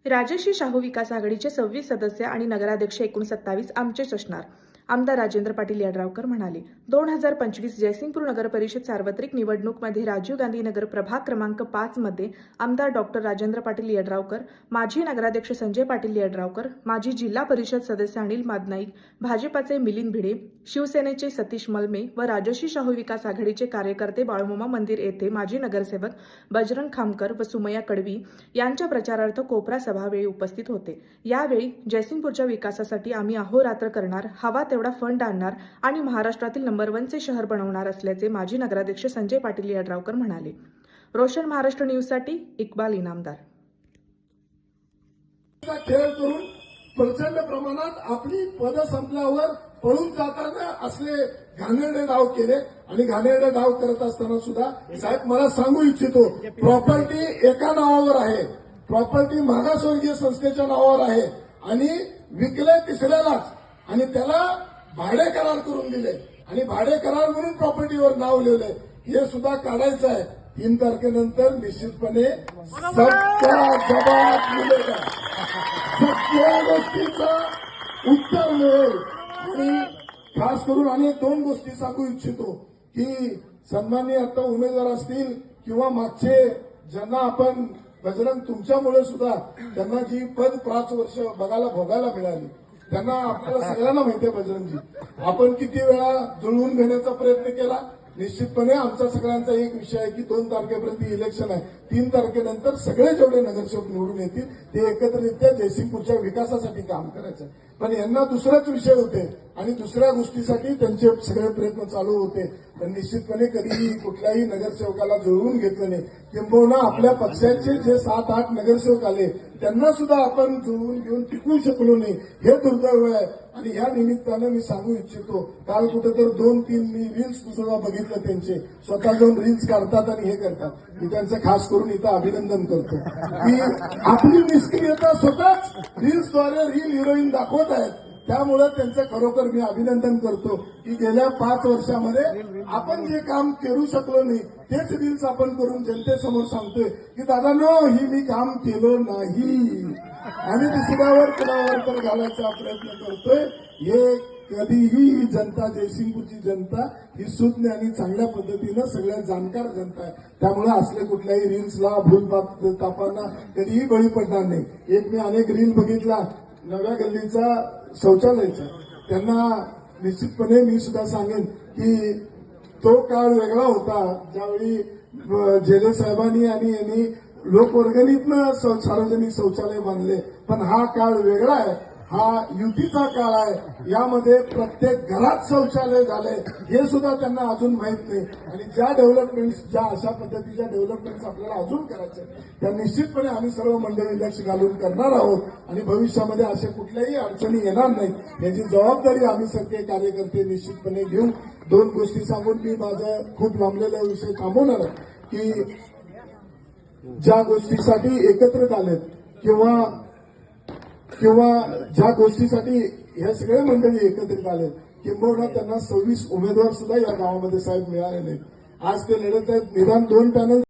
राजश्री शाहू विकास आघाडीचे 26 सदस्य आणि नगराध्यक्ष एकूण 27 आमचेच असणार, आमदार राजेंद्र पाटील यड्रावकर म्हणाले. 2025 जयसिंगपूर नगर परिषद सार्वत्रिक निवडणूकमध्ये राजीव गांधी नगर प्रभाग क्रमांक 5 मध्ये आमदार डॉक्टर राजेंद्र पाटील यड्रावकर, माजी नगराध्यक्ष संजय पाटील यड्रावकर, माजी जिल्हा परिषद सदस्य अनिल मादनाईक, भाजपाचे मिलिंद भिडे, शिवसेनेचे सतीश मलमे व राजश्री शाहू विकास आघाडीचे कार्यकर्ते बाळूमामा मंदिर येथे माजी नगरसेवक बजरंग खामकर व सुमय्या कडवी यांच्या प्रचारार्थ कोपरा सभावेळी उपस्थित होते. यावेळी जयसिंगपूरच्या विकासासाठी आम्ही अहोरात्र करणार, हवा तेवढा फंड आणणार आणि महाराष्ट्रातील नंबर 1 चे शहर बनवणार असल्याचे माजी नगराध्यक्ष संजय पाटील यड्रावकर म्हणाले. रोशन महाराष्ट्र न्यूजसाठी इक्बाल इनामदार. खेळ करून प्रचंड प्रमाणात आपली पद संपल्यावर पळून जाताना असले घाणेरडे डाव केले आणि घाणेरडे डाव करत असताना सुद्धा साहेब मला सांगू इच्छितो, प्रॉपर्टी एका नावावर आहे, प्रॉपर्टी मागासवर्गीय संस्थेच्या नावावर आहे आणि विकले तिसऱ्यालाच आणि त्याला भाडे करार करून दिले आणि भाडे करार म्हणून प्रॉपर्टीवर नाव लिहिले. हे सुद्धा काढायचं आहे. 3 तारखेनंतर निश्चितपणे सगळ्या जबाब मिळेल, सगळ्या गोष्टीचा उत्तर मिळेल. आणि खास करून आणि 2 गोष्टी सांगू इच्छितो की सन्माननीय आता उमेदवार असतील किंवा मागचे ज्यांना आपण बजरंग तुमच्यामुळे सुद्धा त्यांना जी पद 5 वर्ष भोगायला मिळाली त्यांना आपल्याला सगळ्यांना माहिती आहे. बजरंगजी आपण किती वेळा जुळवून घेण्याचा प्रयत्न केला. निश्चितपणे आमचा सगळ्यांचा एक विषय आहे की 2 तारखेपर्यंत इलेक्शन आहे. 3 तारखेनंतर सगळे जेवढे नगरसेवक निवडून येतील ते एकत्रितरित्या जयसिंगपूरच्या विकासासाठी काम करायचं. पण यांना दुसरेच विषय होते आणि दुसऱ्या गोष्टीसाठी त्यांचे सगळे प्रयत्न चालू होते. पण निश्चितपणे कधीही कुठल्याही नगरसेवकाला जुळवून घेतलं नाही. किंबहुना आपल्या पक्षाचे जे 7-8 नगरसेवक आले त्यांना सुद्धा आपण जुळवून घेऊन टिकवू शकलो नाही. हे दुर्दैव आहे. आणि या निमित्तानं मी सांगू इच्छितो, काल कुठे तर 2-3 मी रील्स सुद्धा बघितलं त्यांचे, स्वतः जाऊन रील्स काढतात आणि हे करतात. मी त्यांचं खास करून इथं अभिनंदन करतो की आपली निष्क्रियता स्वतःच रील्सद्वारे रील हिरोईन दाखवत आहेत. त्यामुळे त्यांचं खरोखर मी अभिनंदन करतो की गेल्या 5 वर्षामध्ये आपण जे काम करू शकलो नाही तेच रील्स आपण करून जनतेसमोर सांगतोय की दादांनो ही मी काम केलं नाही आणि दुसऱ्यावर कुणावर तर घालायचा प्रयत्न करतोय. हे कधीही जनता, जयसिंगपूरची जनता ही सुज्ञ आणि चांगल्या पद्धतीनं सगळ्या जाणकार जनता आहे. त्यामुळे असले कुठल्याही रील्सला भूलतापांना कधीही बळी पडणार नाही. एक मी अनेक रील बघितला नव्या गल्लीचा शौचालयाचा, त्यांना निश्चितपणे मी सुद्धा सांगेन की तो काळ वेगळा होता ज्यावेळी जेले साहेबांनी आणि यांनी लोकवर्गणीतनं सार्वजनिक शौचालय बांधले. पण हा काळ वेगळा आहे, हा युतीचा काळ आहे. यामध्ये प्रत्येक घरात शौचालय झालंय हे सुद्धा त्यांना अजून माहीत नाही. आणि ज्या डेव्हलपमेंट्स, ज्या अशा पद्धतीच्या डेव्हलपमेंट्स आपल्याला अजून करायचे त्या निश्चितपणे आम्ही सर्व मंडळी लक्ष घालून करणार आहोत आणि भविष्यामध्ये अशा कुठल्याही अडचणी येणार नाहीत याची जबाबदारी आम्ही सगळे कार्यकर्ते निश्चितपणे घेऊन. 2 गोष्टी सांगून मी माझा खूप लांबलेला विषय थांबवणार की ज्या गोष्टीसाठी एकत्रित आलेत किंवा ज्या गोष्टीसाठी ह्या सगळ्या मंडळी एकत्रित आले किंबहुना त्यांना 26 उमेदवार सुद्धा या गावामध्ये साहेब मिळाले नाहीत. आज ते लढत आहेत. निदान 2 पॅनल